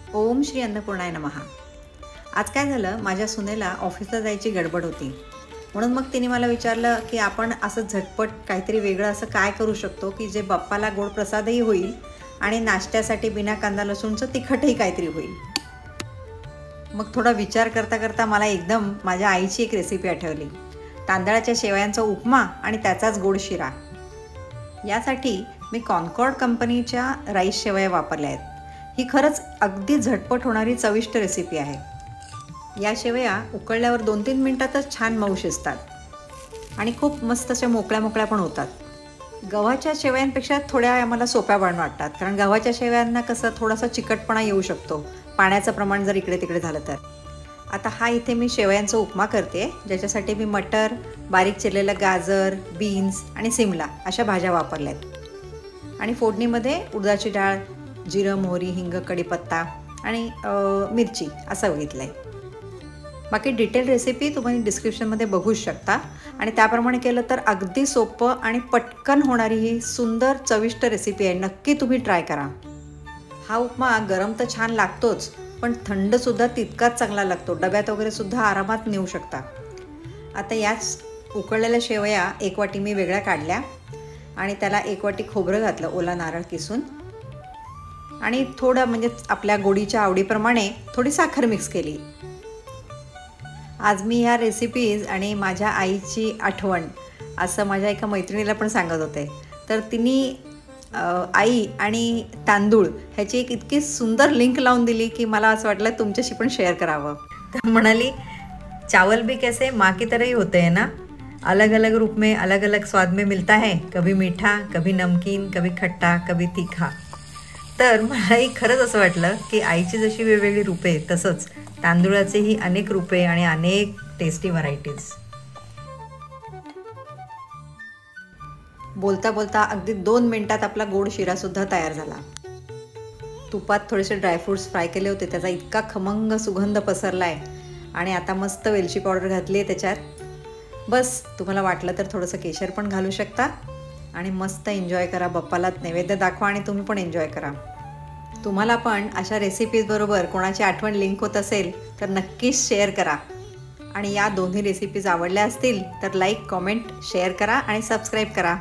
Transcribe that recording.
ओम श्री अन्नपूर्णाय नमः। आज काय झालं, माझ्या सुनेला ऑफिसला जायची गडबड होती, म्हणून मग तिने मला विचारलं की आपण असं झटपट काहीतरी वेगळं असं काय करू शकतो की जे बाप्पाला गोड प्रसादही होईल आणि नाश्त्यासाठी बिना कांदा लसूणचं तिखटही काहीतरी होईल। मग थोडा विचार करता करता मला एकदम माझ्या आईची एक रेसिपी आठवली, तांदळाच्या शेवयांचा उपमा आणि त्याचाच गोड शिरा। यासाठी मी कॉन्कॉर्ड कंपनीच्या राईस शेवया वापरल्या आहेत। ही खरंच अगदी झटपट होणारी चविष्ट रेसिपी आहे। या शेवया उकळल्यावर 2-3 मिनिटातच छान मऊ शिजतात आणि खूप मस्त अशा मोकळ्या मोकळ्या पण होतात। गव्हाच्या शेवयांपेक्षा थोड्या आम्हाला सोप्या वाटतात, कारण गव्हाच्या शेवयांना कसं थोडासा चिकटपणा येऊ शकतो पाण्याचं प्रमाण जर इकडे तिकडे झालं तर। आता हा इथे मी शेवयांचा उपमा करते, ज्याच्यासाठी मी मटर, बारीक चिरलेलं गाजर, बीन्स आणि सिमला अशा भाज्या वापरल्यात आणि फोडणीमध्ये उडदाची डाळ, जिरं, मोहरी, हिंग, कढीपत्ता आणि मिरची असं बघितलं आहे। बाकी डिटेल रेसिपी तुम्ही डिस्क्रिप्शनमध्ये बघू शकता आणि त्याप्रमाणे केलं तर अगदी सोपं आणि पटकन होणारी ही सुंदर चविष्ट रेसिपी आहे। नक्की तुम्ही ट्राय करा। हा उपमा गरम तर छान लागतोच, पण थंडसुद्धा तितकाच चांगला लागतो। डब्यात वगैरे सुद्धा आरामात नेऊ शकता। आता याच उकळलेल्या शेवया 1 वाटी मी वेगळ्या काढल्या आणि त्याला 1 वाटी खोबरं घातलं, ओला नारळ किसून, आणि थोडं म्हणजे आपल्या गोडीच्या आवडीप्रमाणे थोडी साखर मिक्स केली। आज मी ह्या रेसिपीज आणि माझ्या आईची आठवण असं माझ्या एका मैत्रिणीला पण सांगत होते, तर तिने आई आणि तांदूळ ह्याची एक इतकी सुंदर लिंक लावून दिली की मला असं वाटलं तुमच्याशी पण शेअर करावं। तर म्हणाली, चावल भी कैसे माँ की तरह ही होते हैं ना, अलग अलग रूप में अलग अलग स्वाद में मिलता है, कभी मीठा, कभी नमकीन, कभी खट्टा, कभी तीखा। तर मलाही खरंच असं वाटलं की आईची जशी वेगवेगळी रूपे तसंच तांदूळाचेही अनेक रूपे आणि अनेक टेस्टी व्हरायटीज। बोलता बोलता अगदी 2 मिनिटात आपला गोड शिरासुद्धा तयार झाला। तुपात थोडेसे ड्रायफ्रूट्स फ्राय केले होते, त्याचा इतका खमंग सुगंध पसरला आहे आणि आता मस्त वेलची पावडर घातली आहे त्याच्यात। बस तुम्हाला वाटलं तर थोडंसं केशर पण घालू शकता आणि मस्त एन्जॉय करा। बाप्पाला नैवेद्य दाखवा आणि तुम्ही पण एन्जॉय करा। तुम्हाला पण अशा रेसिपीज बरोबर कोणाची आठवण लिंक होत असेल तर नक्कीच शेअर करा आणि या दोन्ही रेसिपीज आवडल्या असतील तर लाईक, कमेंट, शेअर करा आणि सबस्क्राईब करा।